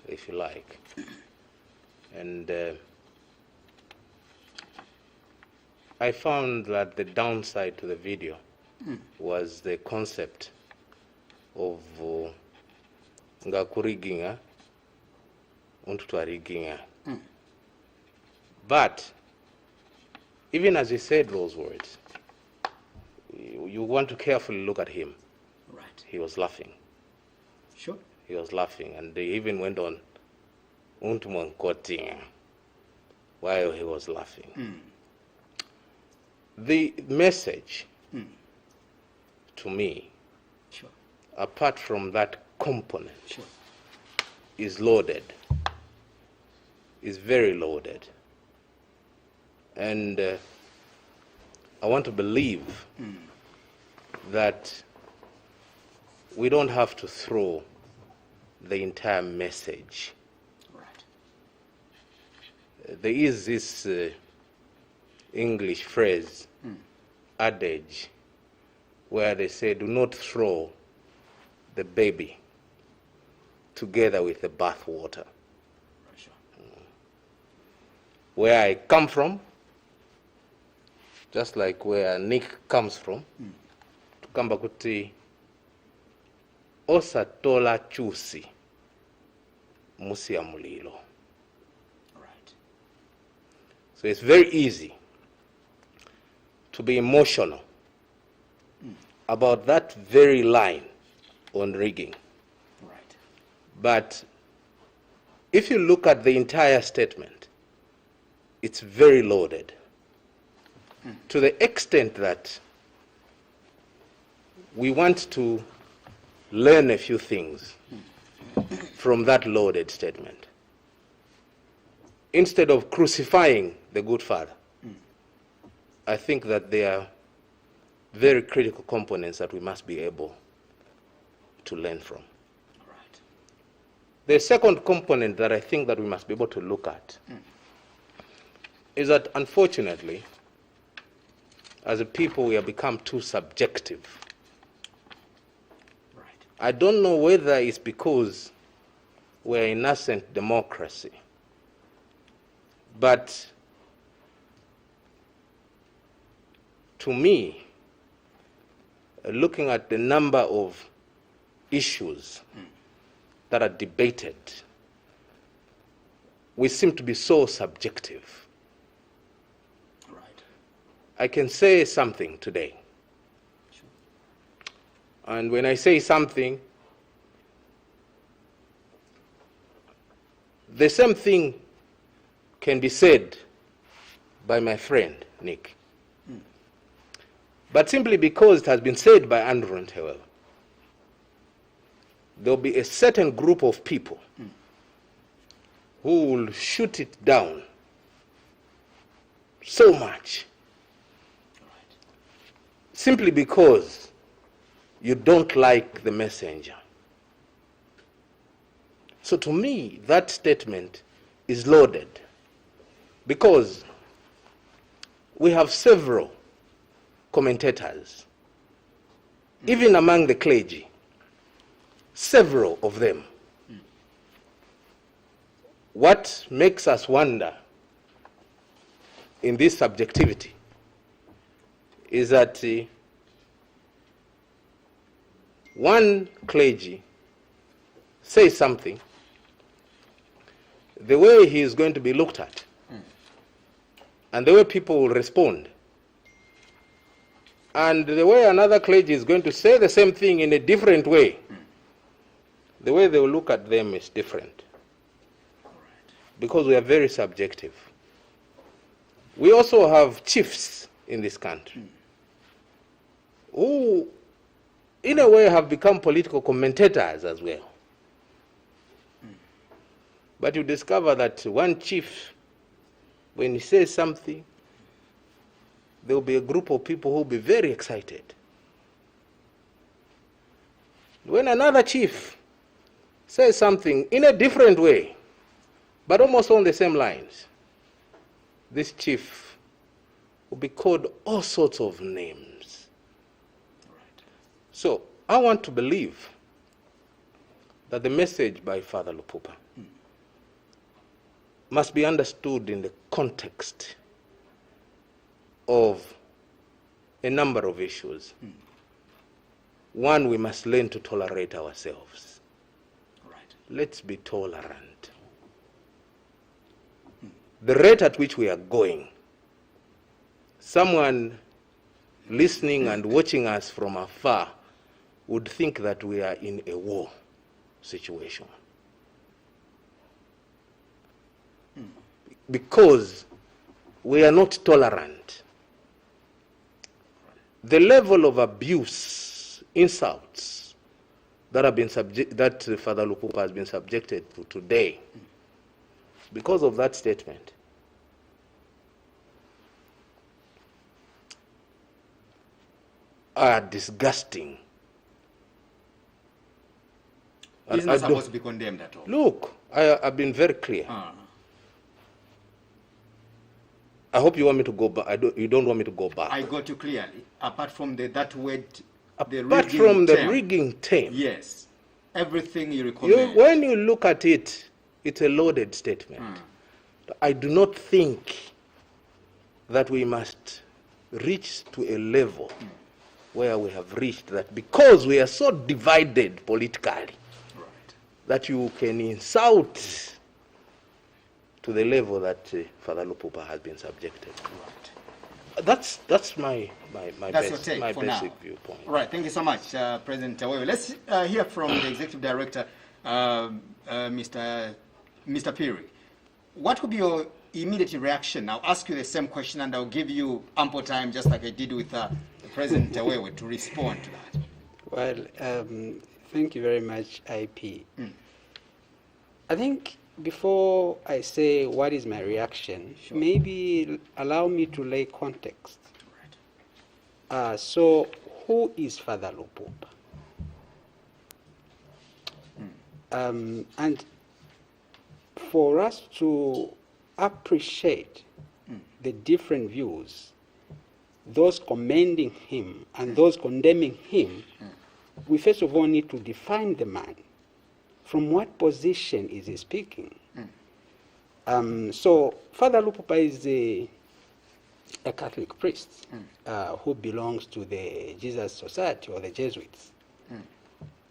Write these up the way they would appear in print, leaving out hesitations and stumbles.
if you like. And I found that the downside to the video was the concept of ngakuriginga untutwariginga. But even as he said those words, you want to carefully look at him. Right. He was laughing. Sure. He was laughing, and they even went on untumwankotinga while he was laughing. The message to me, sure, apart from that component, sure, is loaded, is very loaded. And I want to believe that we don't have to throw the entire message. Right. There is this English phrase, adage, where they say, do not throw the baby together with the bath water. Sure. Where I come from, just like where Nick comes from, tukamba kuti osatola chusi musi ya mulilo. Right. So it's very easy to be emotional about that very line on rigging. Right. But if you look at the entire statement, it's very loaded to the extent that we want to learn a few things from that loaded statement. Instead of crucifying the good father, I think that there are very critical components that we must be able to learn from. Right. The second component that I think that we must be able to look at is that, unfortunately, as a people, we have become too subjective. Right. I don't know whether it's because we're a nascent democracy, but to me, looking at the number of issues that are debated, we seem to be so subjective. Right. I can say something today. Sure. And when I say something, the same thing can be said by my friend, Nick. But simply because it has been said by Andrew Ntewewe, there will be a certain group of people who will shoot it down so much simply because you don't like the messenger. So to me, that statement is loaded because we have several commentators, even among the clergy, several of them. What makes us wonder in this subjectivity is that one clergy says something, the way he is going to be looked at, and the way people will respond, and the way another clergy is going to say the same thing in a different way, the way they will look at them is different. Because we are very subjective. We also have chiefs in this country who, in a way, have become political commentators as well. But you discover that one chief, when he says something, there will be a group of people who will be very excited. When another chief says something in a different way, but almost on the same lines, this chief will be called all sorts of names. Right. So I want to believe that the message by Father LUPUPA must be understood in the context of a number of issues. One, we must learn to tolerate ourselves. Right. Let's be tolerant. The rate at which we are going, someone listening and watching us from afar would think that we are in a war situation. Because we are not tolerant. The level of abuse, insults that have been that Father LUPUPA has been subjected to today, because of that statement, are disgusting. Isn't that supposed to be condemned at all? Look, I've been very clear. I hope you want me to go back. You don't want me to go back. I got you clearly. Apart from that word, apart from the rigging term. Yes. Everything you recommend. When you look at it, it's a loaded statement. I do not think that we must reach to a level where we have reached that, because we are so divided politically, that you can insult to the level that Father LUPUPA has been subjected to. Right. That's my basic viewpoint. Right. Thank you so much, President Ntewewe. Let's hear from the Executive Director, Mr. Phiri. What would be your immediate reaction? I'll ask you the same question, and I'll give you ample time, just like I did with President Ntewewe, to respond to that. Well, thank you very much, IP. I think before I say what is my reaction, maybe allow me to lay context. Right. So, who is Father LUPUPA? And for us to appreciate the different views, those commending him and those condemning him, we first of all need to define the man. From what position is he speaking? So Father LUPUPA is a Catholic priest who belongs to the Jesus Society or the Jesuits.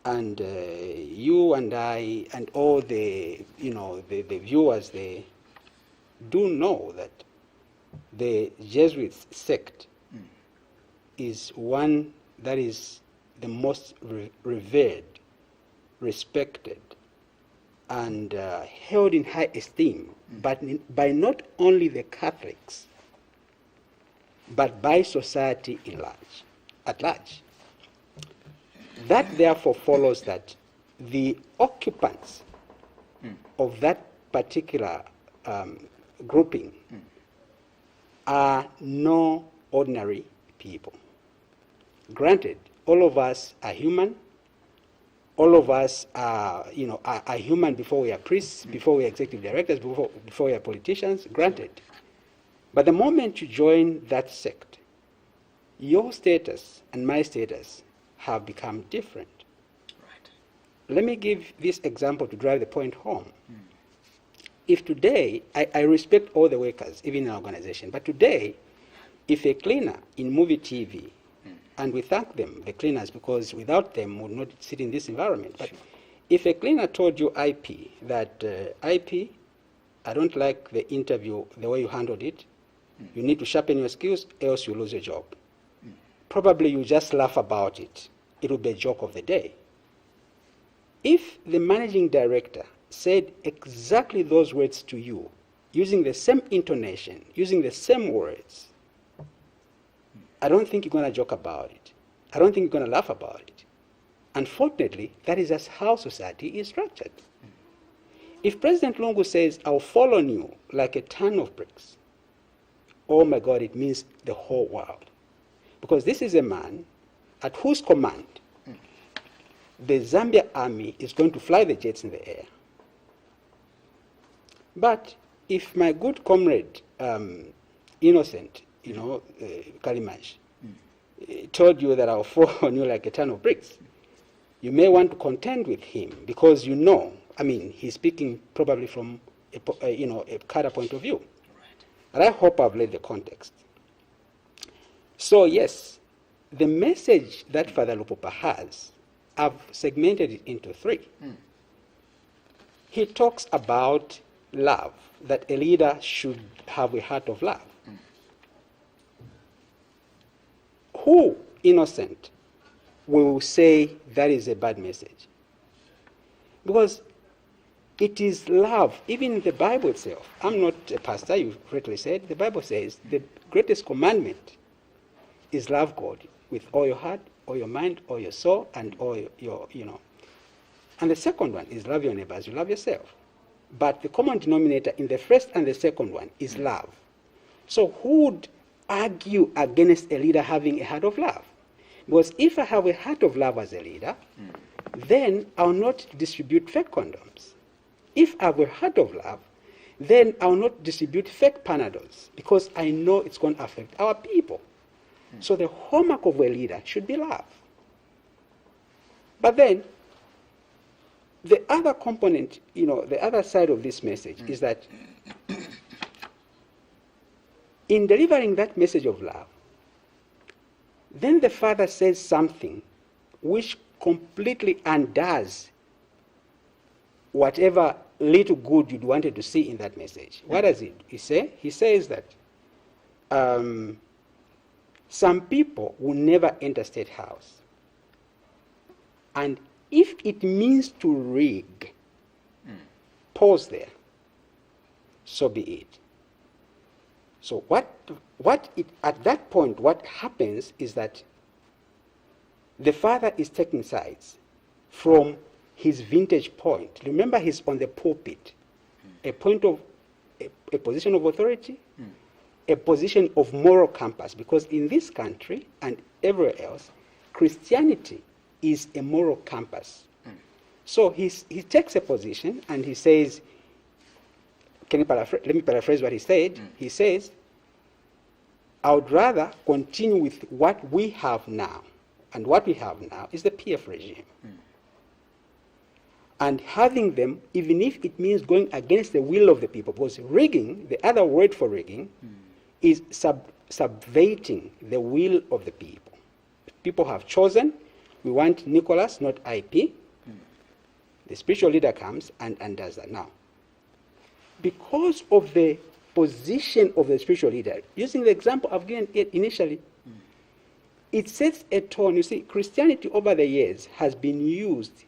And you and I and all the the viewers, they do know that the Jesuits sect is one that is the most revered, respected, and held in high esteem, but by not only the Catholics, but by society at large. That therefore follows that the occupants of that particular grouping are no ordinary people. Granted, all of us are human. All of us are human before we are priests, before we are executive directors, before we are politicians, granted. But the moment you join that sect, your status and my status have become different. Right. Let me give this example to drive the point home. If today, I respect all the workers, even in our organization, but today, if a cleaner in Muvi TV, and we thank them, the cleaners, because without them, we would not sit in this environment. But if a cleaner told you, IP, that, IP, I don't like the interview, the way you handled it, you need to sharpen your skills, else you lose your job. Probably you just laugh about it. It will be a joke of the day. If the managing director said exactly those words to you, using the same intonation, using the same words, I don't think you're going to joke about it. I don't think you're going to laugh about it. Unfortunately, that is just how society is structured. If President Lungu says, I'll fall on you like a ton of bricks, oh my God, it means the whole world. Because this is a man at whose command the Zambia army is going to fly the jets in the air. But if my good comrade, Innocent, Kalimanj, told you that I'll fall on you like a ton of bricks, you may want to contend with him because he's speaking probably from a Kara point of view. And I hope I've laid the context. So yes, the message that Father LUPUPA has, I've segmented it into 3. He talks about love, that a leader should have a heart of love. Who, innocent, will say that is a bad message? Because it is love, even in the Bible itself. I'm not a pastor, you correctly said. The Bible says the greatest commandment is love God with all your heart, all your mind, all your soul, and all your. And the second one is love your neighbor as you love yourself. But the common denominator in the first and the second one is love. So who would argue against a leader having a heart of love? Because if I have a heart of love as a leader, then I'll not distribute fake condoms. If I have a heart of love, then I'll not distribute fake Panadols, because I know it's going to affect our people. So the hallmark of a leader should be love. But then, the other component, the other side of this message is that in delivering that message of love, then the Father says something which completely undoes whatever little good you'd wanted to see in that message. What does he say? He says that some people will never enter State House. And if it means to rig, pause there. So be it. So at that point, what happens is that the Father is taking sides from his vintage point. Remember, he's on the pulpit, a position of authority, a position of moral compass, because in this country and everywhere else, Christianity is a moral compass. So he takes a position and he says, let me paraphrase what he said. He says, I would rather continue with what we have now. And what we have now is the PF regime. And having them, even if it means going against the will of the people, because rigging, the other word for rigging, is subverting the will of the people. People have chosen, we want Nicholas, not IP. The spiritual leader comes and does that. Now, because of the position of the spiritual leader, using the example I've given initially, it sets a tone. You see, Christianity over the years has been used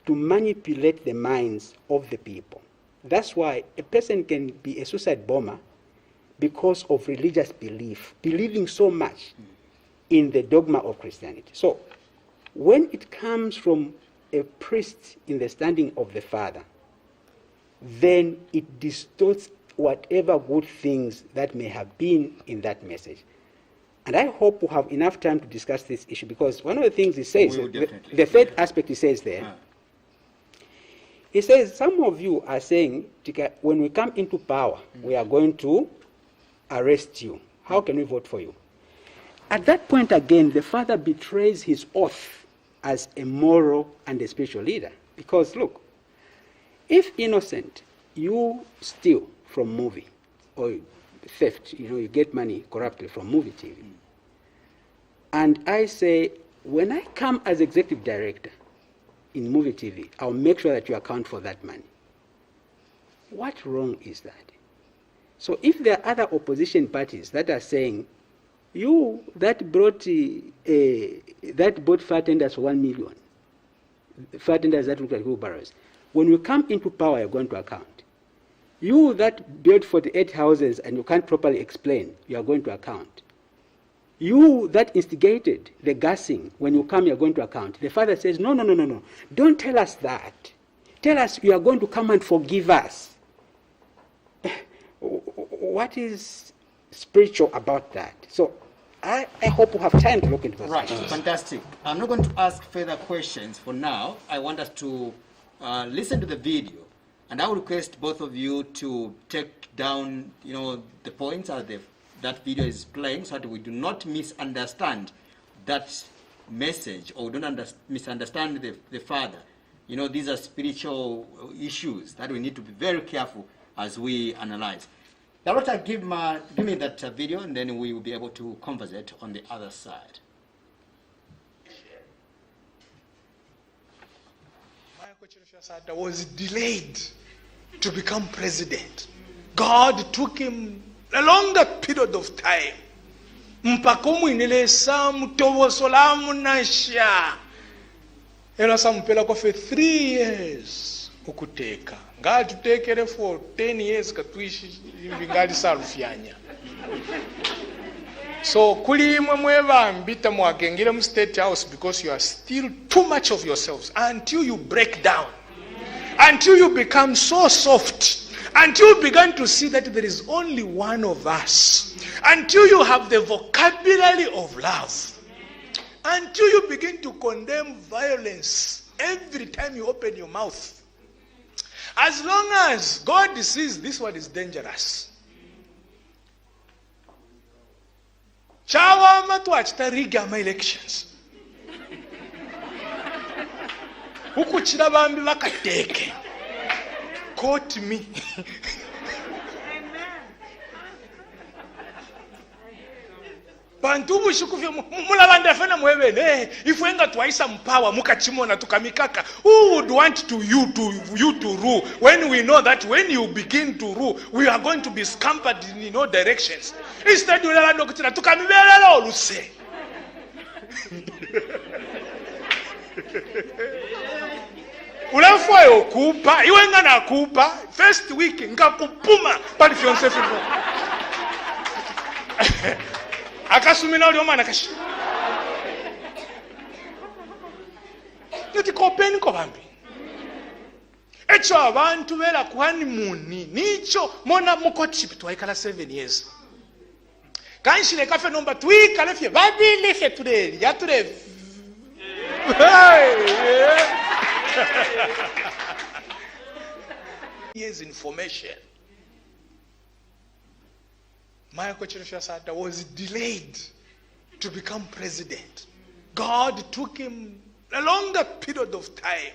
to manipulate the minds of the people. That's why a person can be a suicide bomber because of religious belief, believing so much in the dogma of Christianity. So, when it comes from a priest in the standing of the Father, then it distorts whatever good things that may have been in that message. And I hope we'll have enough time to discuss this issue, because one of the things he says, the third aspect he says there, he says, some of you are saying, when we come into power, we are going to arrest you. How can we vote for you? At that point again, the Father betrays his oath as a moral and a spiritual leader. Because look, if innocent, you steal from Muvi, or theft, you get money corruptly from Muvi TV. And I say, when I come as executive director in Muvi TV, I'll make sure that you account for that money. What wrong is that? So if there are other opposition parties that are saying, you that bought fire tenders for 1 million, fire tenders that look like wheelbarrows, when you come into power, you're going to account. You that built 48 houses and you can't properly explain, you are going to account. You that instigated the gassing, when you come, you're going to account. The Father says, no. Don't tell us that. Tell us you are going to come and forgive us. What is spiritual about that? So I hope we have time to look into this. Right, fantastic. I'm not going to ask further questions for now. I want us to listen to the video. And I would request both of you to take down, the points as that video is playing, so that we do not misunderstand that message, or don't misunderstand the Father. These are spiritual issues that we need to be very careful as we analyze. Director, give me that video, and then we will be able to conversate on the other side. Was delayed to become president. God took him a longer period of time. Mpaka umwinelesa mutowosola munasha. Ela sampela kwa for 3 years ukuteka. Ngali tutekere for 10 years katuishi ngali salufyanya. So kuli mwe bambita mwagengile mu State House because you are still too much of yourselves until you break down. Until you become so soft, until you begin to see that there is only one of us, until you have the vocabulary of love, until you begin to condemn violence every time you open your mouth. As long as God sees this one is dangerous. Chawama twachita riga my elections. Ukuchira bambi bakateke. Quote me. Bantu bushukuvye mulabanda fena mwebene ifwenga twaisa mpawa mukachimona tukamikaka. Who would want you to rule when we know that when you begin to rule we are going to be scampered in all directions. Instead ulala kuchira tukamibelala oluse. Ulafwa yokupa iwe nga nakupa first week ngakupuma pali fiancé fibo akasumina oli omwana kashi kopeni ko bambi echo abantu bera ku honeymoon nicho mona mu courtship twaikala 7 years kanshile kafe nomba twikale fye babili fye tudeli yature Here's information. Michael Chirishasata was delayed to become president. God took him a longer period of time.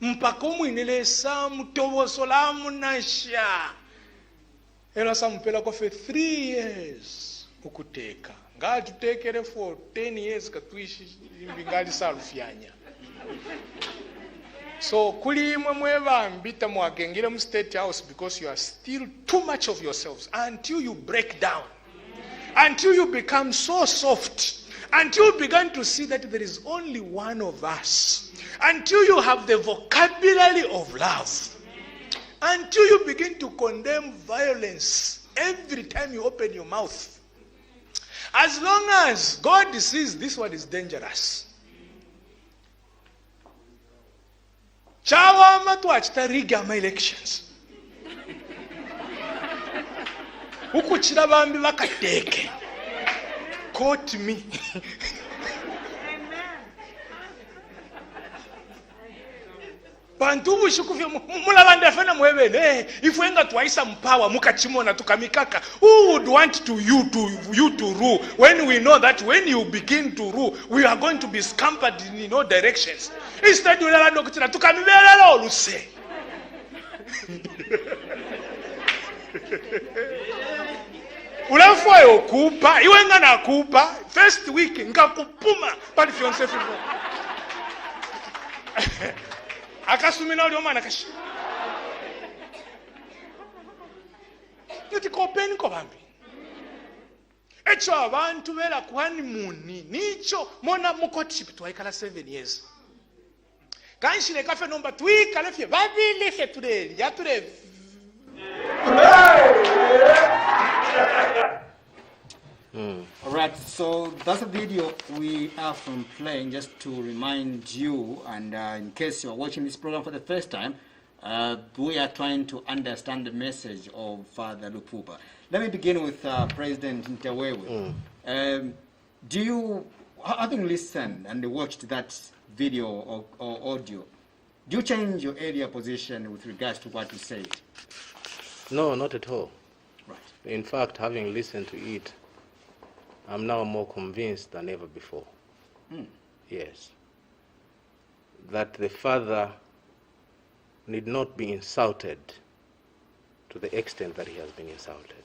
Mpaka umwinelesa mutowosola munasha. Ela sampela kwa for 3 years ukuteka. Ngali tutekere for 10 years katuishi ngali salufyanya. So kuli mwe bambita mwagengile mu State House because you are still too much of yourselves until you break down. Until you become so soft. Until you begin to see that there is only one of us. Until you have the vocabulary of love. Until you begin to condemn violence every time you open your mouth. As long as God sees this one is dangerous. Chawama twachita riga my elections. Ukuchira bambi bakateke. Quote me. Bantu bushukuvye mulabanda fena mwebene ifwenga twaisa mpawa mukachimona tukamikaka. Who would want you to rule when we know that when you begin to rule we are going to be scampered in all directions. Instead ulala kuchira tukamibelala oluse. Ulafwa yokupa iwe nga nakupa first week ngakupuma pali fiancé fibo akasumina oli omwana kashi kopeni ko bambi echo abantu bera ku honeymoon nicho mona mu courtship twaikala 7 years kanshile kafe nomba twikale fye babili fye tudeli yature All right, so that's a video we are from playing just to remind you, and in case you're watching this program for the first time, we are trying to understand the message of Father LUPUPA. Let me begin with President Ntewewe. Having listened and watched that video or audio, do you change your earlier position with regards to what you said? No, not at all. Right. In fact, having listened to it, I'm now more convinced than ever before. Yes. That the father need not be insulted to to the extent that he has been insulted.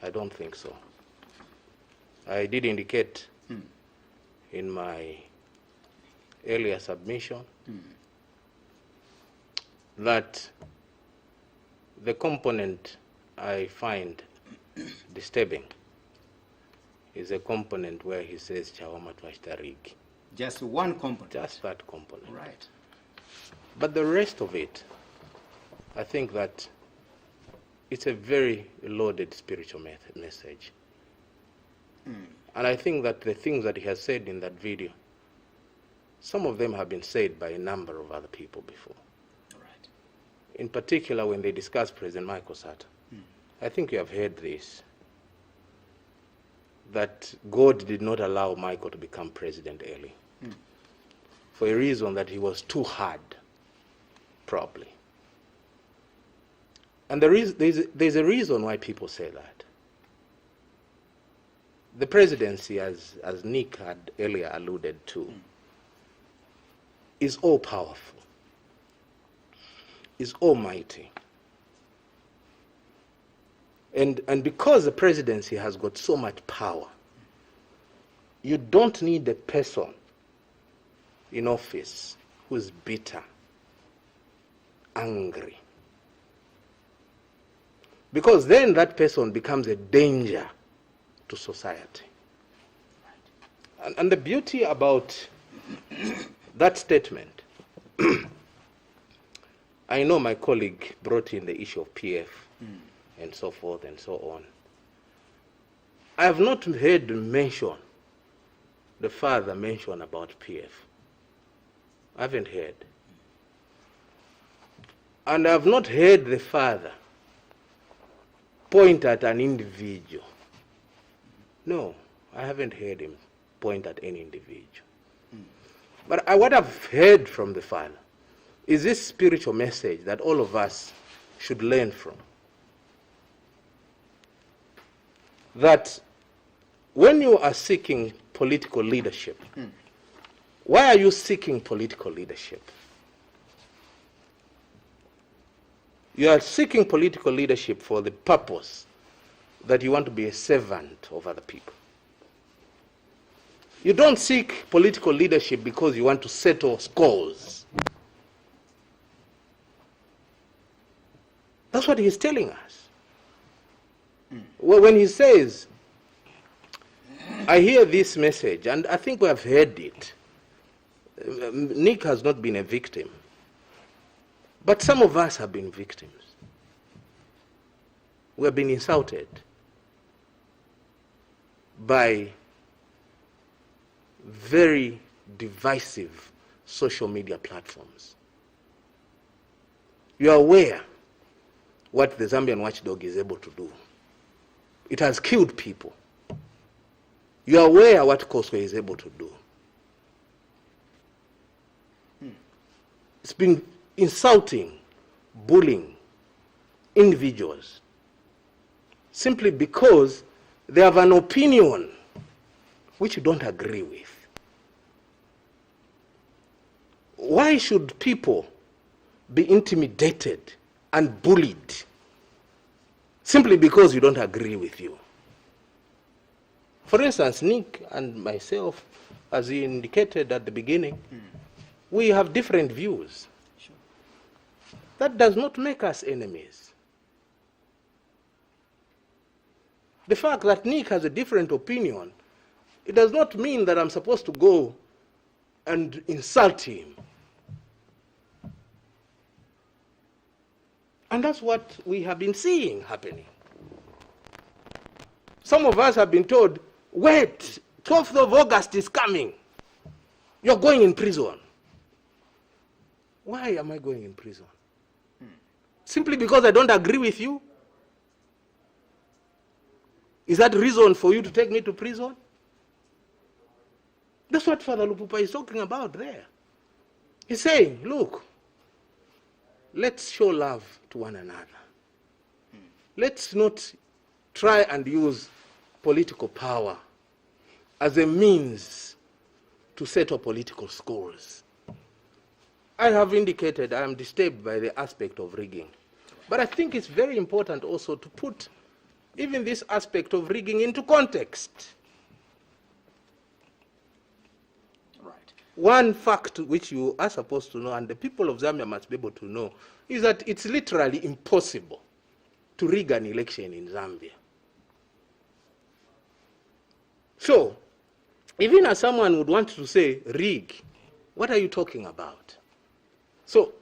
I don't think so. I did indicate in my earlier submission that the component I find disturbing is a component where he says Chawama Twashtarigi. Just one component? Just that component. Right. But the rest of it, I think that it's a very loaded spiritual message. And I think that the things that he has said in that video, some of them have been said by a number of other people before. Right. In particular, when they discuss President Michael Sata, I think you have heard this, that God did not allow Michael to become president early for a reason that he was too hard, probably. And there's a reason why people say that. The presidency, as Nick had earlier alluded to, is all-powerful, is almighty. And because the presidency has got so much power, you don't need a person in office who's bitter, angry. Because then that person becomes a danger to society. And the beauty about that statement, I know my colleague brought in the issue of PF and so forth and so on. I have not heard the father mention about PF. I haven't heard. And I have not heard the father point at an individual. No, I haven't heard him point at any individual. But what I've heard from the father is this spiritual message that all of us should learn from. That when you are seeking political leadership, why are you seeking political leadership? You are seeking political leadership for the purpose that you want to be a servant of other people. You don't seek political leadership because you want to settle scores. That's what he's telling us. Well, when he says, I hear this message, and I think we have heard it. Nick has not been a victim, but some of us have been victims. We have been insulted by very divisive social media platforms. You are aware what the Zambian watchdog is able to do. It has killed people. You are aware what COSWE is able to do. It's been insulting, bullying individuals simply because they have an opinion which you don't agree with. Why should people be intimidated and bullied simply because you don't agree with you? For instance, Nick and myself, as he indicated at the beginning, we have different views. Sure. That does not make us enemies. The fact that Nick has a different opinion, it does not mean that I'm supposed to go and insult him. And that's what we have been seeing happening. Some of us have been told, wait, 12th of August is coming. You're going in prison. Why am I going in prison? Simply because I don't agree with you? Is that reason for you to take me to prison? That's what Father LUPUPA is talking about there. He's saying, look, let's show love to one another. Let's not try and use political power as a means to settle political scores. I have indicated I am disturbed by the aspect of rigging. But I think it's very important also to put even this aspect of rigging into context. Right. One fact which you are supposed to know, and the people of Zambia must be able to know, is that it's literally impossible to rig an election in Zambia. So, even as someone would want to say rig, what are you talking about? So,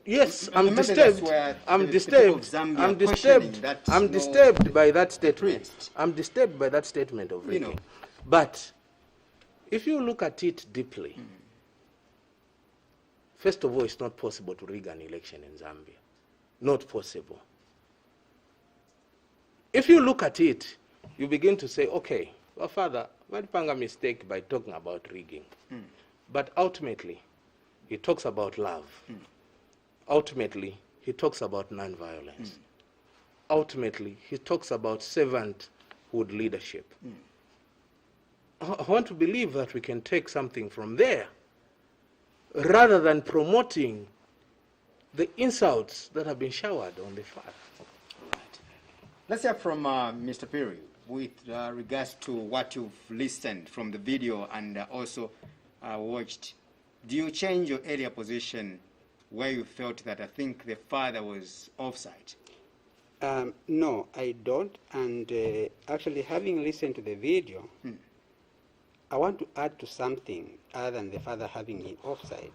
yes, I'm disturbed. I'm disturbed. I'm disturbed. I'm disturbed by that statement. I'm disturbed by that statement of rigging. But if you look at it deeply, first of all, it's not possible to rig an election in Zambia. Not possible. If you look at it, you begin to say, okay, well, Father, Wadipanga mistake by talking about rigging. But ultimately, he talks about love. Ultimately, he talks about non-violence. Ultimately, he talks about servanthood leadership. I want to believe that we can take something from there rather than promoting the insults that have been showered on the Father. Right. Let's hear from Mr. Phiri with regards to what you've listened from the video and also watched. Do you change your earlier position where you felt that I think the Father was offside? No, I don't. And actually, having listened to the video, I want to add to something other than the Father having it offside.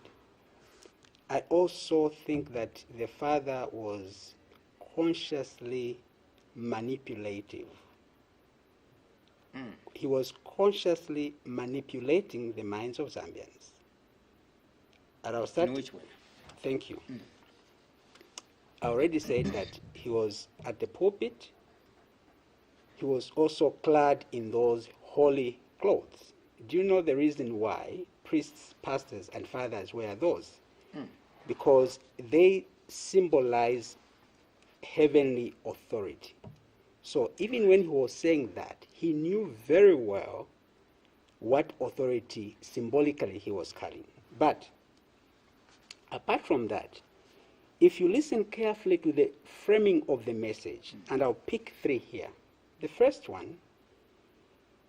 I also think that the Father was consciously manipulative. He was consciously manipulating the minds of Zambians. And I'll start. In which way? Thank you. I already said that he was at the pulpit. He was also clad in those holy clothes. Do you know the reason why priests, pastors, and fathers wear those? Because they symbolize heavenly authority. So even when he was saying that, he knew very well what authority symbolically he was carrying. But apart from that, if you listen carefully to the framing of the message, and I'll pick three here. The first one,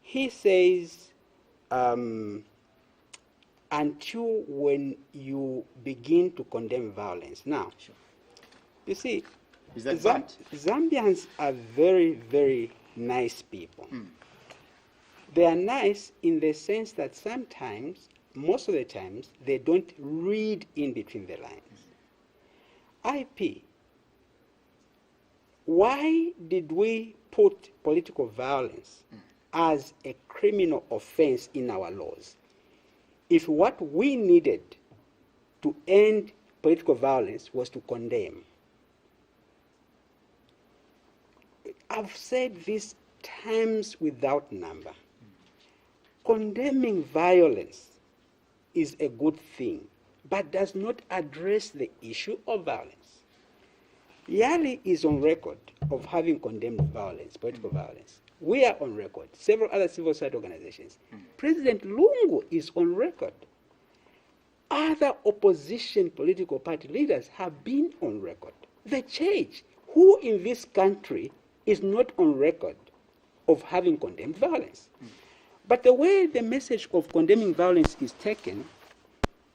he says, until when you begin to condemn violence. Now, you see, is that right? Zambians are very, very nice people. They are nice in the sense that sometimes, most of the times, they don't read in between the lines. IP, why did we put political violence as a criminal offense in our laws? If what we needed to end political violence was to condemn. I've said this times without number. Condemning violence is a good thing, but does not address the issue of violence. YALI is on record of having condemned violence, political violence. We are on record, several other civil society organizations. President Lungu is on record. Other opposition political party leaders have been on record. The church, who in this country is not on record of having condemned violence. But the way the message of condemning violence is taken,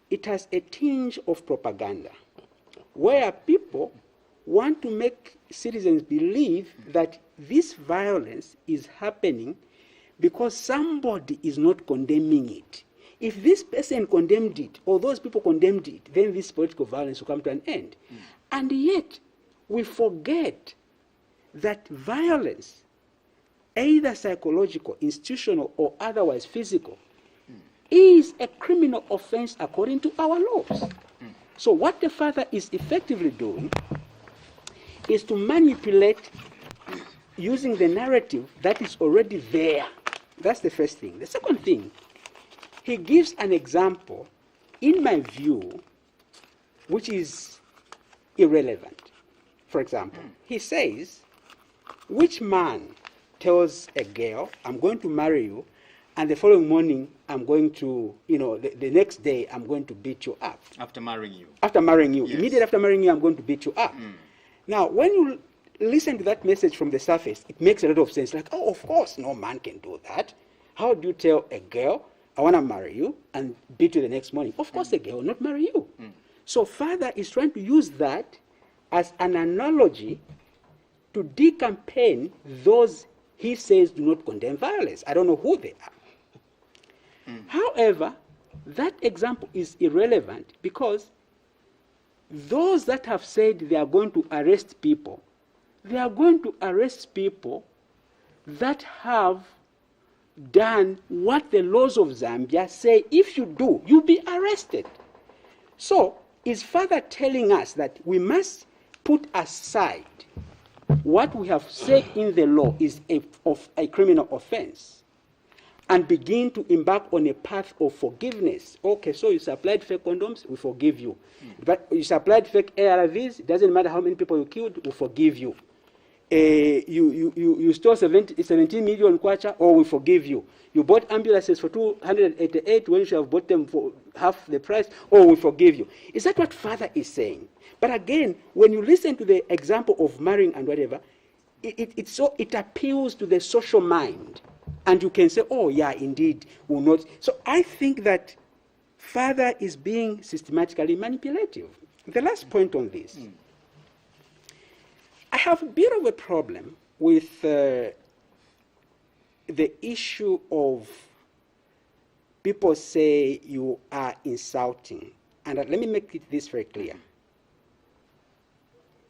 it has a tinge of propaganda, where people want to make citizens believe that this violence is happening because somebody is not condemning it. If this person condemned it, or those people condemned it, then this political violence will come to an end. And yet, we forget that violence, either psychological, institutional, or otherwise physical, is a criminal offense according to our laws. So what the Father is effectively doing is to manipulate using the narrative that is already there. That's the first thing. The second thing, he gives an example, in my view, which is irrelevant. For example, he says, which man tells a girl, I'm going to marry you, and the following morning, I'm going to, the next day, I'm going to beat you up. After marrying you. After marrying you. Yes. Immediately after marrying you, I'm going to beat you up. Now, when you listen to that message from the surface, it makes a lot of sense. Like, oh, of course, no man can do that. How do you tell a girl, I want to marry you, and beat you the next morning? Of course, the girl will not marry you. So Father is trying to use that as an analogy to decampaign those he says do not condemn violence. I don't know who they are. However, that example is irrelevant because those that have said they are going to arrest people, they are going to arrest people that have done what the laws of Zambia say if you do, you'll be arrested. So, is Father telling us that we must put aside what we have said in the law is a criminal offense and begin to embark on a path of forgiveness? Okay, so you supplied fake condoms, we forgive you. But you supplied fake ARVs, it doesn't matter how many people you killed, we forgive you. You stole 17 million kwacha, or we forgive you. You bought ambulances for 288 when you should have bought them for half the price, or we forgive you. Is that what Father is saying? But again, when you listen to the example of marrying and whatever, it appeals to the social mind. And you can say, oh yeah, indeed, will not. So I think that Father is being systematically manipulative. The last point on this. I have a bit of a problem with the issue of people say you are insulting. And let me make this very clear.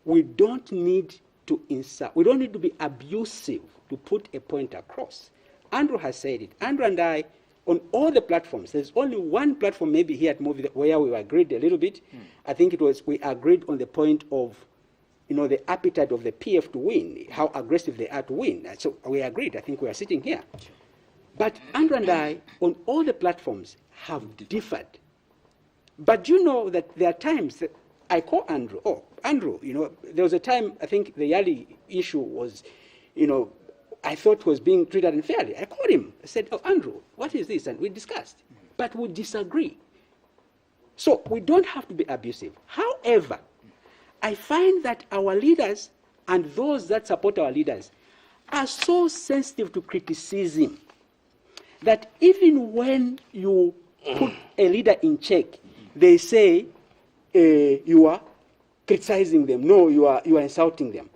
We don't need to insult. We don't need to be abusive to put a point across. Andrew has said it. Andrew and I, on all the platforms, there's only one platform maybe here at Muvi where we agreed a little bit. I think it was, we agreed on the point of, you know, the appetite of the PF to win, how aggressive they are to win. So we agreed. I think we are sitting here. But Andrew and I, on all the platforms, have differed. But you know that there are times that I call Andrew, oh, Andrew, you know, there was a time, I think the YALI issue was, you know, I thought was being treated unfairly. I called him. I said, oh, Andrew, what is this? And we discussed. But we disagree. So we don't have to be abusive. However, I find that our leaders and those that support our leaders are so sensitive to criticism that even when you put a leader in check, they say you are criticizing them. No, you are insulting them.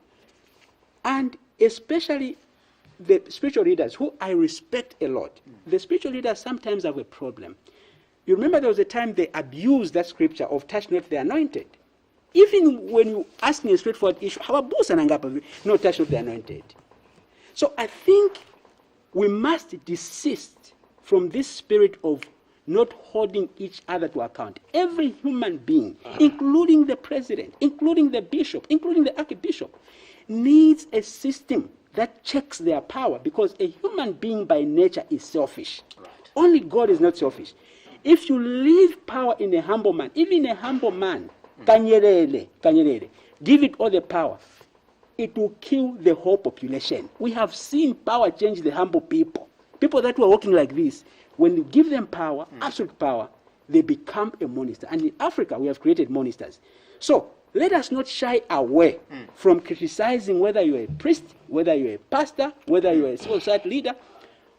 And especially the spiritual leaders, who I respect a lot, the spiritual leaders sometimes have a problem. You remember there was a time they abused that scripture of touch not the anointed. Even when you ask me a straightforward issue, how about no touch not the anointed? So I think we must desist from this spirit of not holding each other to account. Every human being, including the president, including the bishop, including the archbishop, needs a system that checks their power, because a human being by nature is selfish. Right. Only God is not selfish. If you leave power in a humble man, even a humble man, kanyerele, give it all the power, it will kill the whole population. We have seen power change the humble people. People that were walking like this, when you give them power, absolute power, they become a monster. And in Africa, we have created monsters. So let us not shy away from criticizing whether you're a priest, whether you're a pastor, whether you're a civil society leader.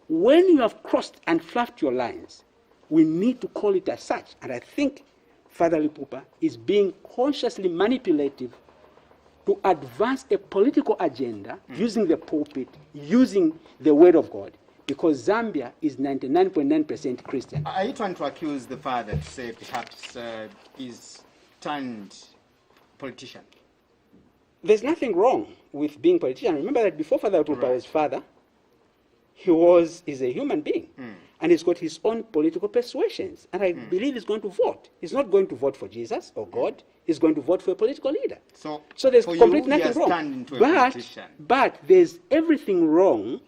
When you have crossed and fluffed your lines, we need to call it as such. And I think Father LUPUPA is being consciously manipulative to advance a political agenda using the pulpit, using the word of God, because Zambia is 99.9% Christian. Are you trying to accuse the father to say perhaps he's turned politician? There's nothing wrong with being politician. Remember that before Father LUPUPA was father, he's a human being. And he's got his own political persuasions. And I believe he's going to vote. He's not going to vote for Jesus or God. He's going to vote for a political leader. So there's completely nothing wrong. But there's everything wrong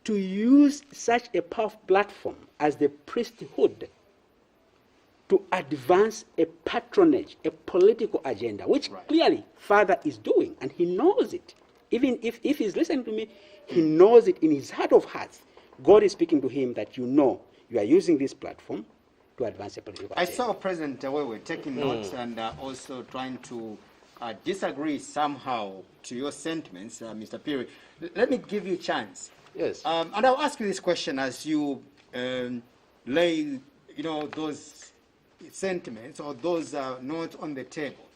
to use such a powerful platform as the priesthood to advance a patronage, a political agenda, which clearly Father is doing, and he knows it. Even if he's listening to me, he knows it in his heart of hearts. God is speaking to him that you know you are using this platform to advance a political agenda. I saw President Ntewewe taking notes and also trying to disagree somehow to your sentiments, Mr. Phiri, let me give you a chance. Yes. And I'll ask you this question as you lay, those sentiments or those notes on the table.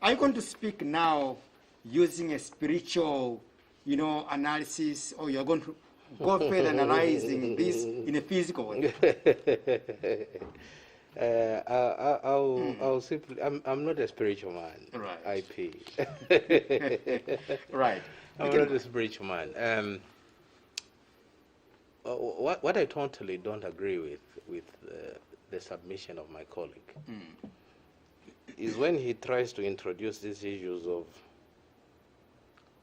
Are you going to speak now using a spiritual, analysis, or you're going to go further analyzing this in a physical way? I'll simply, I'm not a spiritual man. Right. IP. Right. I'm not a spiritual man. What I totally don't agree with the submission of my colleague is when he tries to introduce these issues of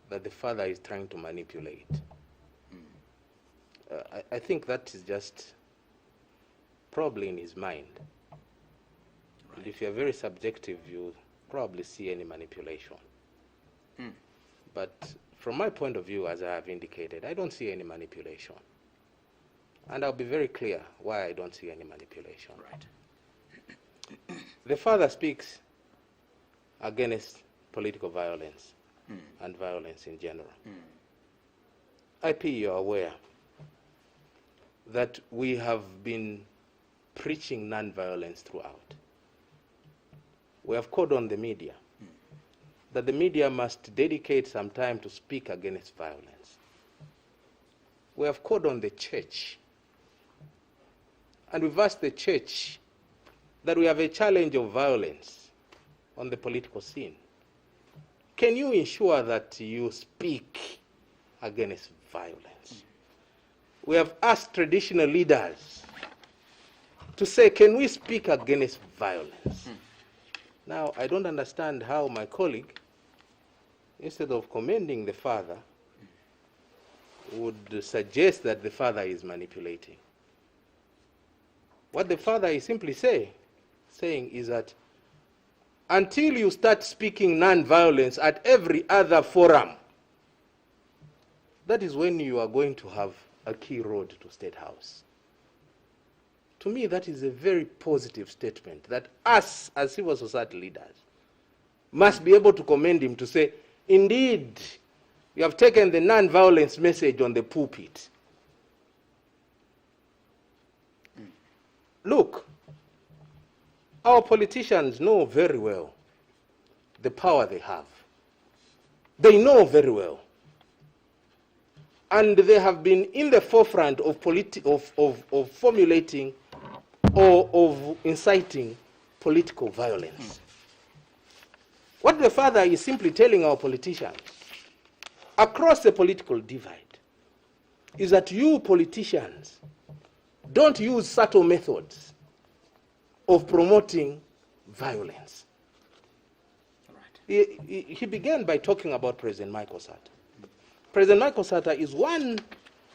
that the father is trying to manipulate. I think that is just probably in his mind. Right. And if you're very subjective, you probably see any manipulation. But from my point of view, as I have indicated, I don't see any manipulation. And I'll be very clear why I don't see any manipulation. Right. The father speaks against political violence and violence in general. IP, you're aware that we have been preaching non-violence throughout. We have called on the media that the media must dedicate some time to speak against violence. We have called on the church, and we've asked the church that we have a challenge of violence on the political scene. Can you ensure that you speak against violence? We have asked traditional leaders to say, can we speak against violence? Now, I don't understand how my colleague, instead of commending the father, would suggest that the father is manipulating. What the father is simply saying is that until you start speaking non-violence at every other forum, that is when you are going to have a key road to State House. To me, that is a very positive statement that us as civil society leaders must be able to commend him to say, indeed, you have taken the non-violence message on the pulpit. Look, our politicians know very well the power they have. They know very well. And they have been in the forefront of formulating or of inciting political violence. What the father is simply telling our politicians across the political divide is that you politicians don't use subtle methods of promoting violence. Right. He began by talking about President Michael Sata. President Michael Sata is one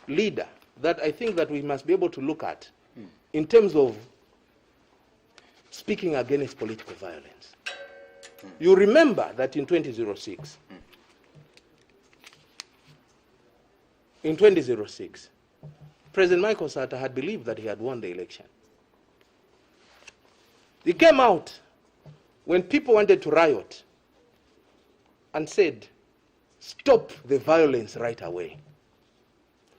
leader that I think that we must be able to look at in terms of speaking against political violence. You remember that in 2006, President Michael Sata had believed that he had won the election. He came out when people wanted to riot and said, stop the violence right away.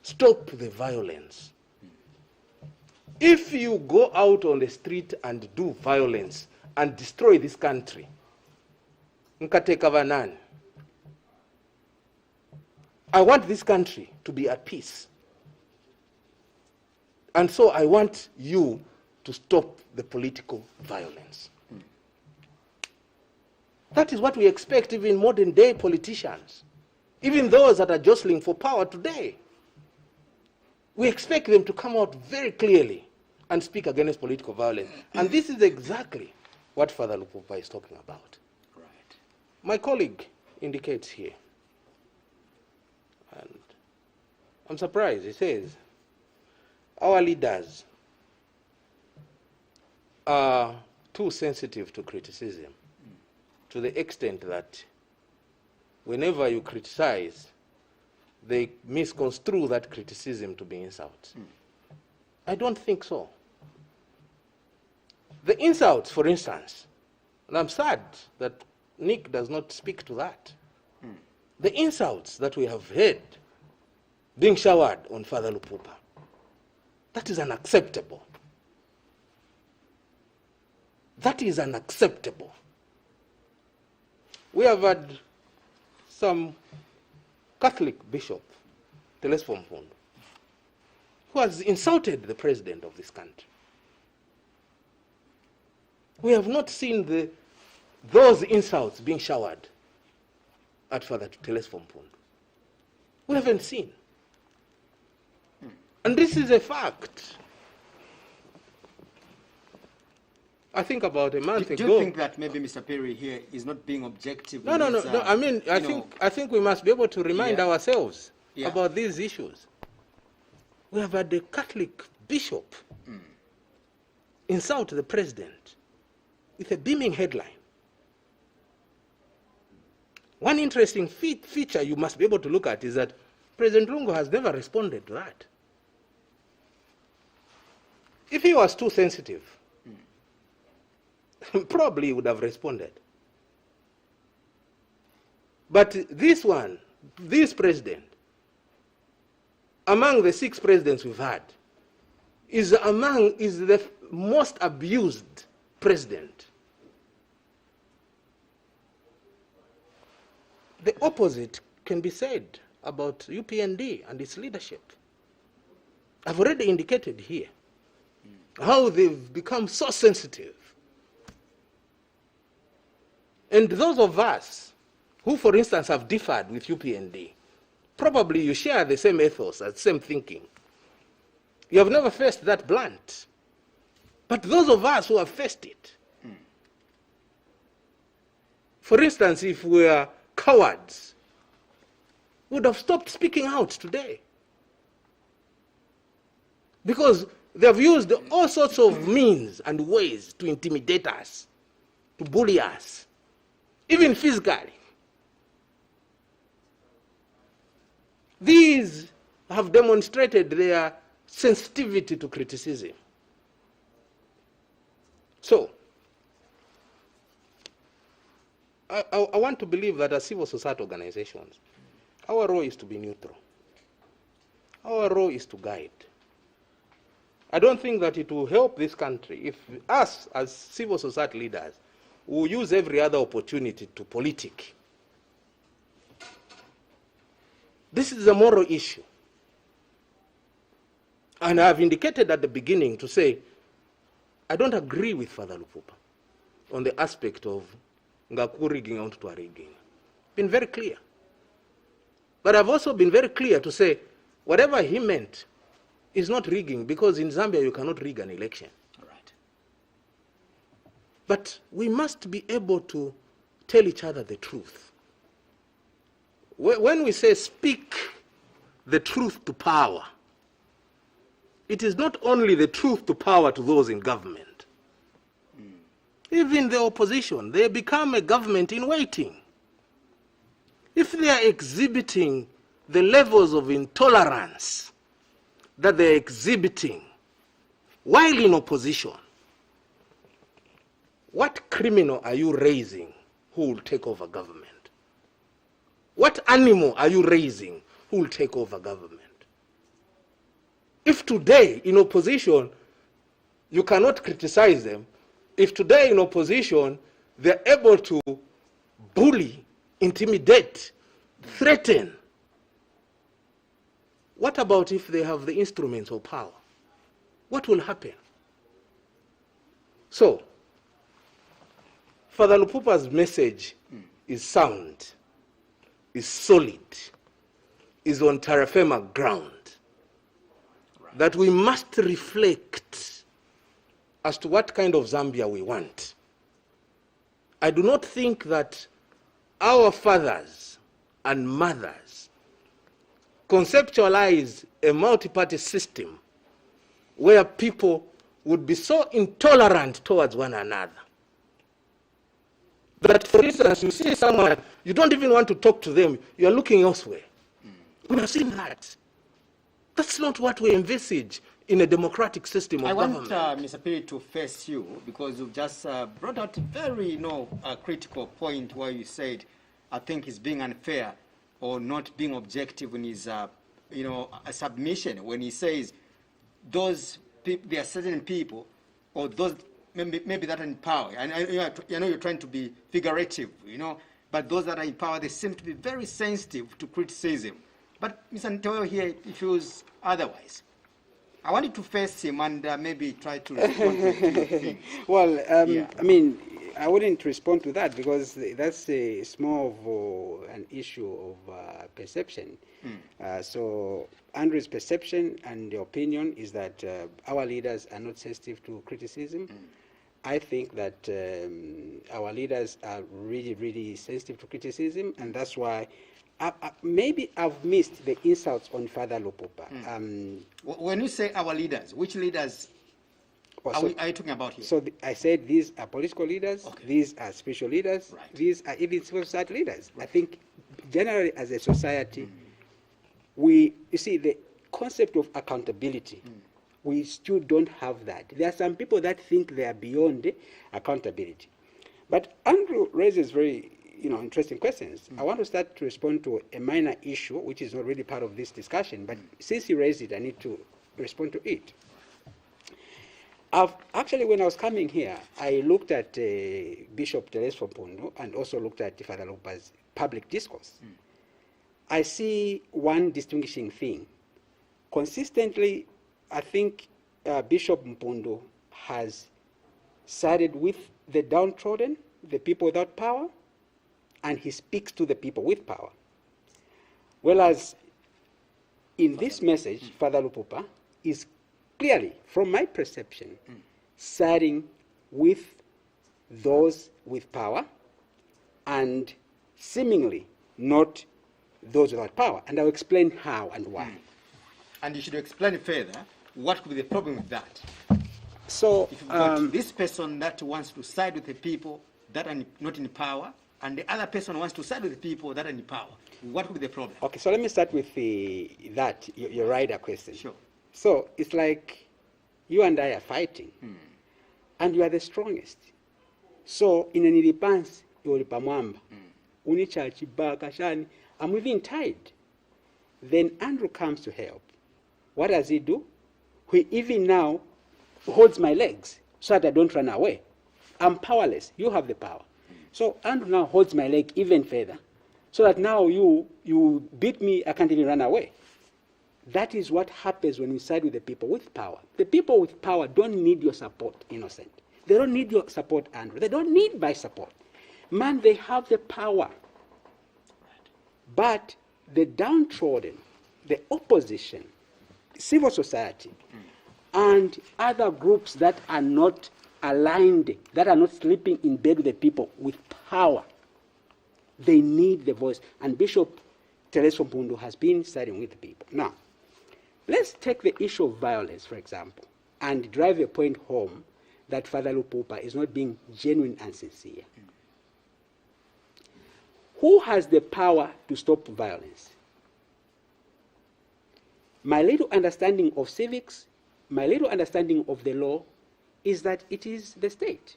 Stop the violence. If you go out on the street and do violence and destroy this country, nkateka banani. I want this country to be at peace. And so I want you to stop the political violence. That is what we expect even modern day politicians, even those that are jostling for power today. We expect them to come out very clearly and speak against political violence. And this is exactly what Father LUPUPA is talking about. Right. My colleague indicates here, and I'm surprised, he says, our leaders are too sensitive to criticism to the extent that whenever you criticize, they misconstrue that criticism to be insults. I don't think so. The insults, for instance, and I'm sad that Nick does not speak to that. The insults that we have heard being showered on Father LUPUPA, that is unacceptable. That is unacceptable. We have had some Catholic bishop, Telesphore Mpondo, who has insulted the president of this country. We have not seen those insults being showered at Father Telesphore Mpondo. We haven't seen. And this is a fact. I think about a month ago. Do you think that maybe Mr. Phiri here is not being objective? No. I mean, I think we must be able to remind ourselves about these issues. We have had a Catholic bishop insult the president with a beaming headline. One interesting feature you must be able to look at is that President Lungu has never responded to that. If he was too sensitive, probably he would have responded. But this president, among the 6 presidents we've had, is the most abused president. The opposite can be said about UPND and its leadership. I've already indicated here how they've become so sensitive. And those of us who, for instance, have differed with UPND, probably you share the same ethos, the same thinking. You have never faced that blunt. But those of us who have faced it, for instance, if we are cowards, would have stopped speaking out today. Because they have used all sorts of means and ways to intimidate us, to bully us, even physically. These have demonstrated their sensitivity to criticism. So, I want to believe that as civil society organizations, our role is to be neutral. Our role is to guide. I don't think that it will help this country if us as civil society leaders will use every other opportunity to politic. This is a moral issue. And I have indicated at the beginning to say, I don't agree with Father LUPUPA on the aspect of ngakurigging out to rigging. Been very clear. But I've also been very clear to say, whatever he meant is not rigging, because in Zambia you cannot rig an election. Right. But we must be able to tell each other the truth. When we say speak the truth to power, it is not only the truth to power to those in government. Even the opposition, they become a government in waiting. If they are exhibiting the levels of intolerance that they are exhibiting while in opposition, what criminal are you raising who will take over government? What animal are you raising who will take over government? If today in opposition you cannot criticize them, if today in opposition they're able to bully, intimidate, threaten, what about if they have the instruments of power? What will happen? So, Father LUPUPA's message is sound, is solid, is on terra firma ground. Right. That we must reflect as to what kind of Zambia we want. I do not think that our fathers and mothers conceptualize a multi-party system where people would be so intolerant towards one another that, for instance, you see someone, you don't even want to talk to them, you're looking elsewhere. We have seen that. That's not what we envisage in a democratic system of I want government. Mr. Phiri to face you, because you've just brought out a very critical point where you said, I think he's being unfair or not being objective in his a submission when he says those people, there are certain people or those maybe that are in power. And I know you're trying to be figurative, but those that are in power, they seem to be very sensitive to criticism. But Mr. Ntewewe here, he feels otherwise. I wanted to face him and maybe try to respond to a few things. Well, Yeah. I mean, I wouldn't respond to that because that's it's more of an issue of perception. So Andrew's perception and the opinion is that our leaders are not sensitive to criticism. I think that our leaders are really, really sensitive to criticism, and that's why maybe I've missed the insults on Father LUPUPA. When you say our leaders, which leaders are you talking about here? So I said these are political leaders, Okay. these are spiritual leaders, Right. these are even civil society leaders. I think generally as a society, you see the concept of accountability, we still don't have that. There are some people that think they are beyond accountability. But Andrew raises very interesting questions. I want to start to respond to a minor issue, which is not really part of this discussion, but since he raised it, I need to respond to it. Actually, when I was coming here, I looked at Bishop Teres Fompundo and also looked at Father LUPUPA's public discourse. I see one distinguishing thing. Consistently, I think Bishop Mpundo has sided with the downtrodden, the people without power, and he speaks to the people with power. Whereas in this message, Father LUPUPA is clearly, from my perception, siding with those with power and seemingly not those without power. And I'll explain how and why. And you should explain further what could be the problem with that. So, If you've got this person that wants to side with the people that are not in power, and the other person wants to side with the people that are in power, what would be the problem? okay, so let me start with your rider question. Sure. So it's like you and I are fighting, and you are the strongest. So in an ilipansi, mwamba, unichachi baka shani, I'm even tied. Then Andrew comes to help. What does he do? He even now holds my legs so that I don't run away. I'm powerless. You have the power. So Andrew now holds my leg even further, so that now you beat me, I can't even run away. That is what happens when you side with the people with power. The people with power don't need your support, Innocent. They don't need your support, Andrew. They don't need my support. Man, they have the power. But the downtrodden, the opposition, civil society, and other groups that are not aligned, that are not sleeping in bed with the people with power, they need the voice. And Bishop Teres Fompundo has been siding with the people. Now, let's take the issue of violence, for example, and drive a point home that Father LUPUPA is not being genuine and sincere. Who has the power to stop violence? My little understanding of civics, my little understanding of the law is that it is the state.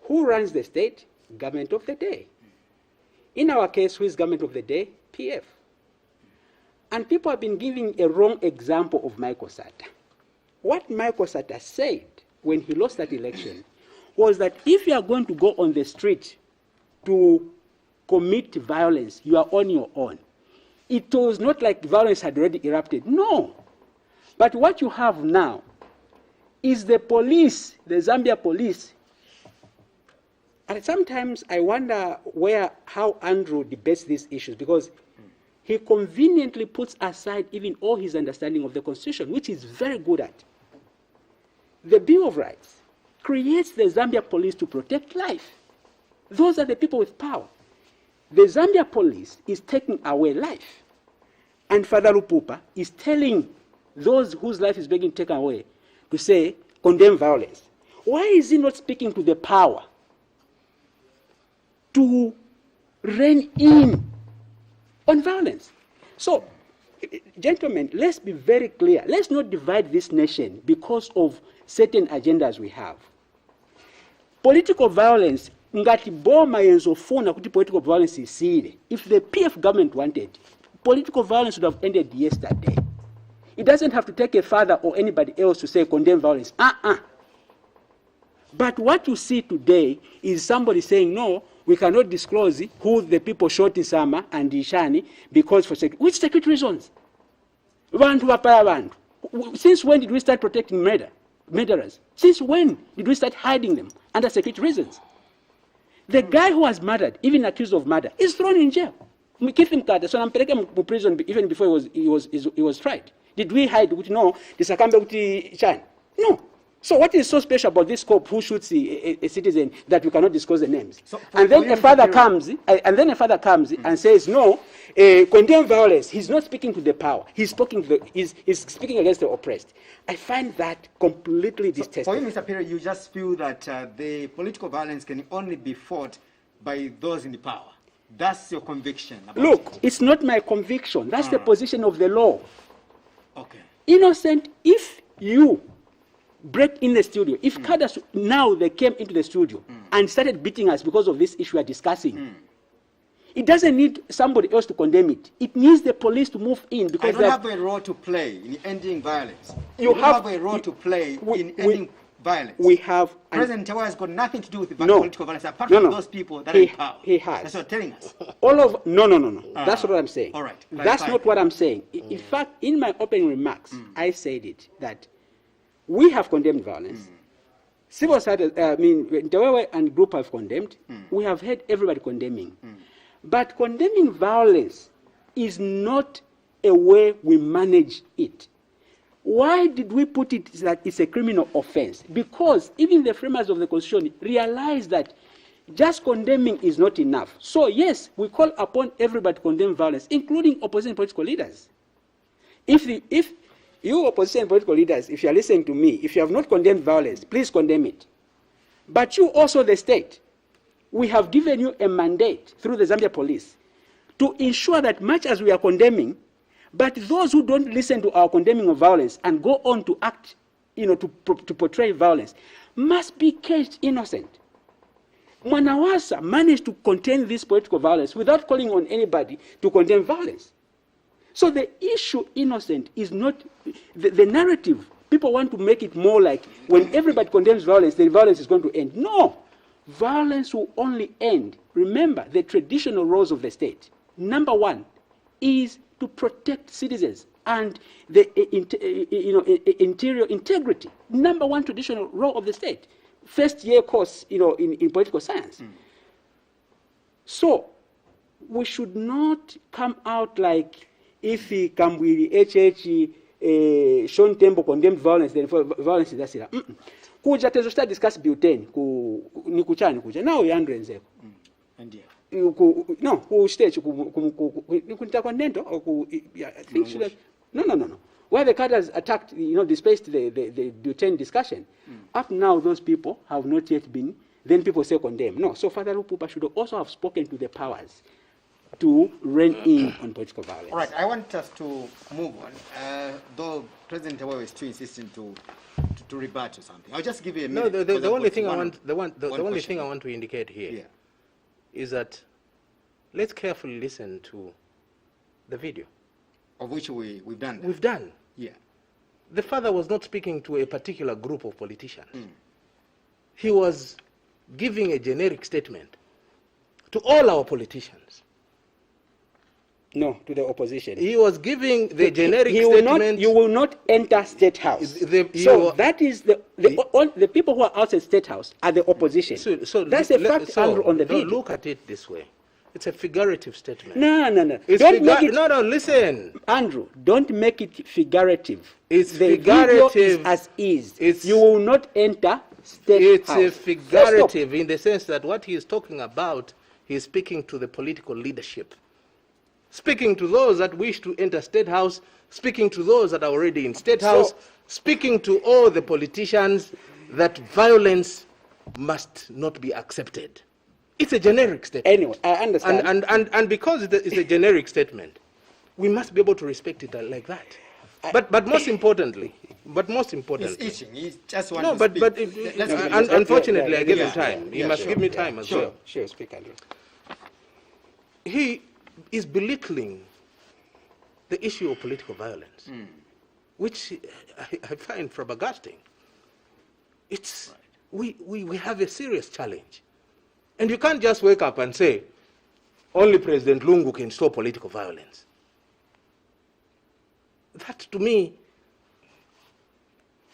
Who runs the state? Government of the day. In our case, who is government of the day? PF. And people have been giving a wrong example of Michael Sata. What Michael Sata said when he lost that election was that if you are going to go on the street to commit violence, you are on your own. It was not like violence had already erupted. No. But what you have now is the police, the Zambia police. And sometimes I wonder how Andrew debates these issues, because he conveniently puts aside even all his understanding of the Constitution, which he's very good at. The Bill of Rights creates the Zambia police to protect life. Those are the people with power. The Zambia police is taking away life. And Father LUPUPA is telling those whose life is being taken away to say, condemn violence. Why is he not speaking to the power to rein in on violence? So gentlemen, let's be very clear. Let's not divide this nation because of certain agendas we have. Political violence, ngati boma yenzofuna kuti political violence isile. If the PF government wanted, political violence would have ended yesterday. It doesn't have to take a father or anybody else to say condemn violence. But what you see today is somebody saying, no, we cannot disclose who the people shot in Sama and Ishani because for which security reasons? Since when did we start protecting murderers? Since when did we start hiding them under security reasons? The guy who was murdered, even accused of murder, is thrown in jail. We keep him cut, so I'm taking him to prison even before he was tried. Did we hide? No, no. So what is so special about this cop who shoots a citizen that we cannot disclose the names? So and then a father comes, and says, no, condemn violence. He's not speaking to the power. He's speaking against the oppressed. I find that completely distasteful. For you, Mr. Phiri, you just feel that the political violence can only be fought by those in the power. That's your conviction. Look, it's not my conviction. That's the position of the law. Okay. Innocent, if you break in the studio, if cadres now they came into the studio and started beating us because of this issue we are discussing, it doesn't need somebody else to condemn it. It needs the police to move in because I don't have a role to play in ending violence. You have a role to play in ending violence. We have. President Ntewewe has got nothing to do with political violence apart from those people that are in power. He has. That's what you're telling us. No. That's not what I'm saying. All right. That's not what I'm saying. In fact, in my opening remarks, I said it that we have condemned violence. Civil society, Ntewewe and group have condemned. We have heard everybody condemning. But condemning violence is not a way we manage it. Why did we put it that it's a criminal offense? Because even the framers of the Constitution realized that just condemning is not enough. So yes, we call upon everybody to condemn violence, including opposition political leaders. If you opposition political leaders, if you are listening to me, if you have not condemned violence, please condemn it. But you also, the state, we have given you a mandate through the Zambia police to ensure that much as we are condemning, but those who don't listen to our condemning of violence and go on to act, to portray violence, must be caged innocent. Mwanawasa managed to contain this political violence without calling on anybody to condemn violence. So the issue innocent is not the narrative. People want to make it more like when everybody condemns violence, the violence is going to end. No, violence will only end. Remember the traditional roles of the state. Number one is to protect citizens and the interior integrity. Number one traditional role of the state. First year course, in political science. So we should not come out like if he come with Sean Tembo condemned violence, then violence is that's it. Kuja tezo start discuss butane ni kuchani kuja now yandrenzeko. Ndio. No, who stage No. Where the cadres attacked, displaced the butane discussion. Up now, those people have not yet been. Then people say condemn. No, so Father LUPUPA should also have spoken to the powers to rein in on political violence. All right, I want us to move on. Though President Ntewewe is too insistent to rebut or something, I'll just give you a minute. No, the only thing I want to indicate here is that let's carefully listen to the video. Of which we've done that. We've done. Yeah. The father was not speaking to a particular group of politicians. He was giving a generic statement to all our politicians. No, to the opposition. He was giving the generic statement. You will not enter State House. That is the people who are outside State House are the opposition. So that's a fact, Andrew, on the video. Look at it this way. It's a figurative statement. No. Listen. Andrew, don't make it figurative. It's the figurative. Video is as is. You will not enter State House. It's a figurative in the sense that what he is talking about, he is speaking to the political leadership. Speaking to those that wish to enter State House, speaking to those that are already in State House, speaking to all the politicians that violence must not be accepted. It's a generic statement. Anyway, I understand. And because it's a generic statement, we must be able to respect it like that. But most importantly, He's itching. He just wants no, to but speak. but unfortunately, I give him yeah, time. He must give me time as well. Sure, speak, Andrew. He is belittling the issue of political violence, which I find flabbergasting. It's we have a serious challenge, and you can't just wake up and say only President Lungu can stop political violence. That, to me,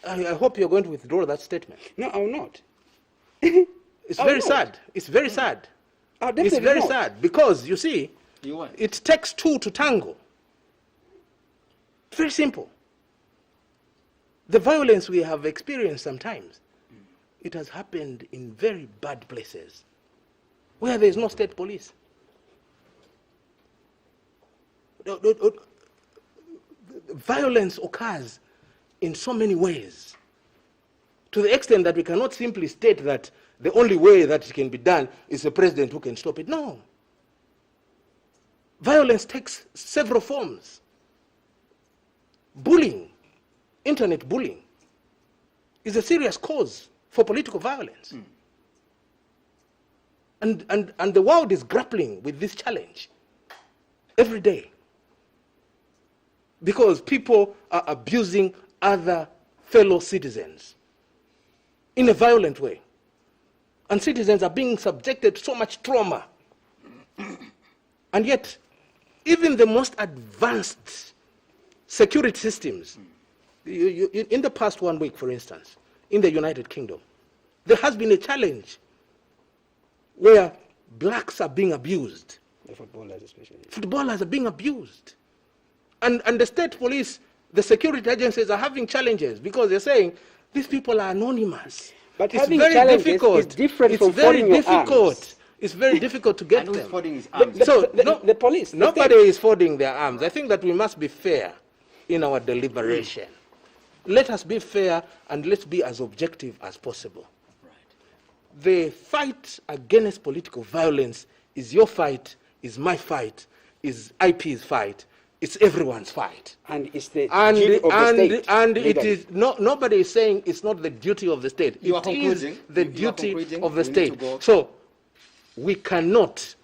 I hope you're going to withdraw that statement. No, I will not. It's very sad. It's very sad. It's very sad because, you see, it takes two to tango. Very simple. The violence we have experienced sometimes, it has happened in very bad places where there is no state police. Violence occurs in so many ways, to the extent that we cannot simply state that the only way that it can be done is a president who can stop it. No. Violence takes several forms. Bullying, internet bullying, is a serious cause for political violence. And the world is grappling with this challenge every day, because people are abusing other fellow citizens in a violent way. And citizens are being subjected to so much trauma. And yet, even the most advanced security systems, in the past 1 week, for instance, in the United Kingdom, there has been a challenge where blacks are being abused. The footballers especially. Footballers are being abused. And the state police, the security agencies are having challenges because they're saying these people are anonymous. But it's having very challenges difficult. is different It's from very folding your difficult. arms. It's very difficult to get And who's them. folding his arms? The police. Nobody is folding their arms. I think that we must be fair in our deliberation. Let us be fair and let's be as objective as possible. Right. The fight against political violence is your fight, is my fight, is IP's fight, it's everyone's fight. And it's the And, duty of the state. and it legally. is nobody is saying it's not the duty of the state. You are It is concluding. the You are duty concluding. of the We need state. to go. So we cannot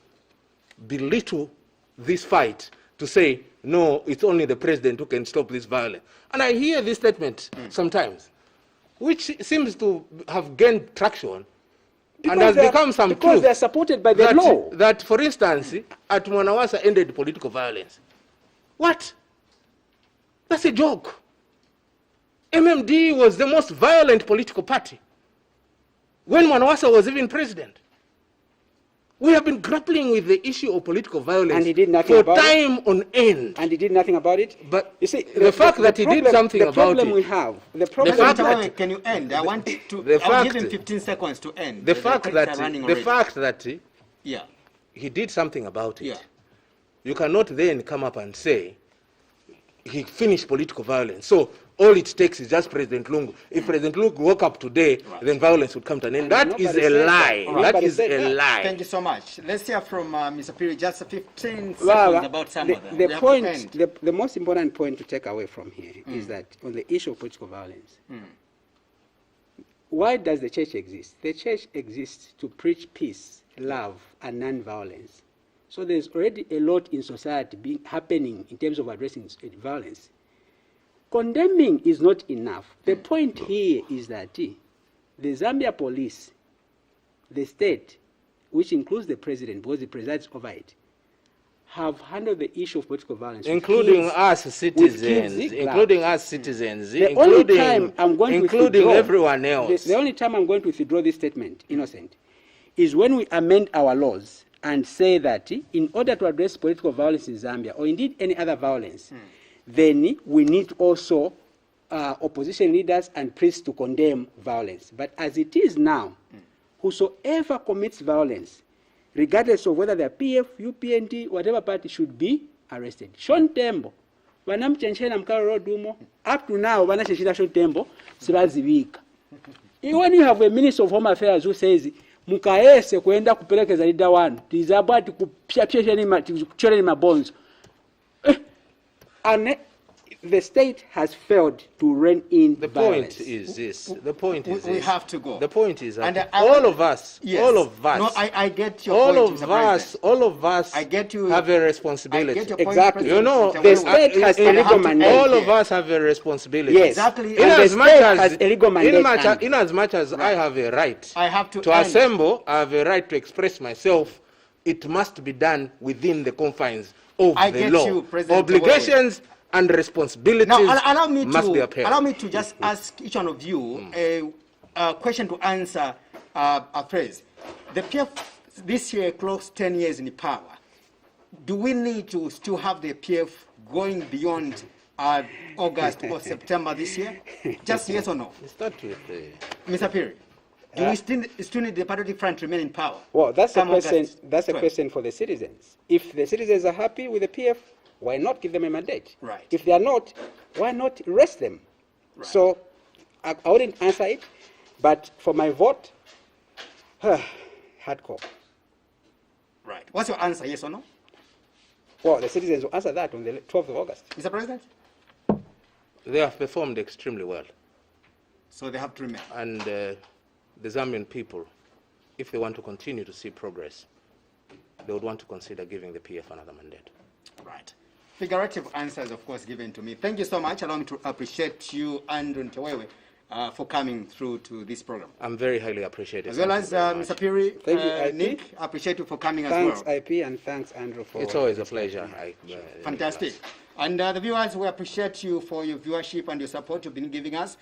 belittle this fight to say, no, it's only the president who can stop this violence. And I hear this statement sometimes, which seems to have gained traction and has become some because truth. they are supported by the law. That, for instance, at Mwanawasa ended political violence. What? That's a joke. MMD was the most violent political party when Mwanawasa was even president. We have been grappling with the issue of political violence And he did nothing for about time on end. And he did nothing about it. But you see, the fact that he did something about the problem it. we have, the problem fact Ntewewe, that- can you end? I want to. The I'll fact- give him 15 seconds to end. The credits are running already. fact that Yeah. he did something about it. Yeah. You cannot then come up and say he finished political violence. So all it takes is just President Lungu. If President Lungu woke up today, then violence would come to an end. That is nobody a said lie. that. That Nobody is said a that. lie. Thank you so much. Let's hear from Mr. Phiri. Just 15 seconds Well, about some of them. the We have to point, end. the most important point to take away from here is that on the issue of political violence, why does the church exist? The church exists to preach peace, love, and non-violence. So there's already a lot in society happening in terms of addressing violence. Condemning is not enough. The point here is that the Zambia police, the state, which includes the president, because he presides over it, have handled the issue of political violence. with Including kids- us with citizens, kids, including us citizens, The only time I'm going to including withdraw- everyone else. The only time I'm going to withdraw this statement, innocent, is when we amend our laws and say that in order to address political violence in Zambia, or indeed any other violence, then we need also opposition leaders and priests to condemn violence. But as it is now, whosoever commits violence, regardless of whether they're PF, UPND, whatever party, should be arrested. Sean Tembo, vanamchenchera mkalo road umo, up to now, vanachenchera Sean Tembo, sibazivika. When you have a minister of home affairs who says, mukaese kuenda kupelekeza leader wanu, tizabati kuchora ni mabonzo. And the state has failed to rein in The violence. point is this. The point is We this. have to go. The point is that And all of us, Yes. all of us, No, I get your all point, of Mr. us, President. all of us I get you. have a I responsibility. get your point, Exactly. You know, President the Ntewewe. state has a And I legal have to mandate. end all of here. us have a responsibility. Yes. Exactly. And the Inasmuch state as, has a legal mandate. in as much as I have a right I have to end. assemble, I have a right to express myself, it must be done within the confines of I the get law. you, President Obligations and responsibilities Now, allow me must be to upheld. just ask each one of you a question to answer a phrase. The PF this year clocks 10 years in power. Do we need to still have the PF going beyond August or September this year? Just yes or no, Start with Mr. Phiri. Do we still need the Patriotic Front to remain in power? Well, that's a Come question. August That's a 12th. question for the citizens. If the citizens are happy with the PF, why not give them a mandate? Right. If they are not, why not arrest them? Right. So, I wouldn't answer it, but for my vote, hardcore. Right. What's your answer? Yes or no, Well, the citizens will answer that on the 12th of August. Mr. President? they have performed extremely well. So they have to remain. And the Zambian people, if they want to continue to see progress, they would want to consider giving the PF another mandate. Right. Figurative answers, of course, given to me. Thank you so much. Allow me to appreciate you, Andrew Ntewewe, for coming through to this program. I'm very highly appreciated. As well Thank as you very Mr. much. Phiri, Thank you, IP. Nick, I appreciate you for coming Thanks, as well. IP, and thanks, Andrew, for... It's always a pleasure. Fantastic. And the viewers, we appreciate you for your viewership and your support you've been giving us.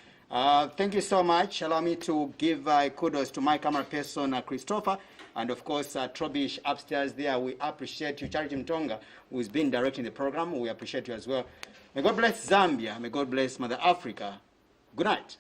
Thank you so much. Allow me to give kudos to my camera person, Christopher, and of course, Trobish upstairs there. We appreciate you, Charity Mtonga, who's been directing the program. We appreciate you as well. May God bless Zambia. May God bless Mother Africa. Good night.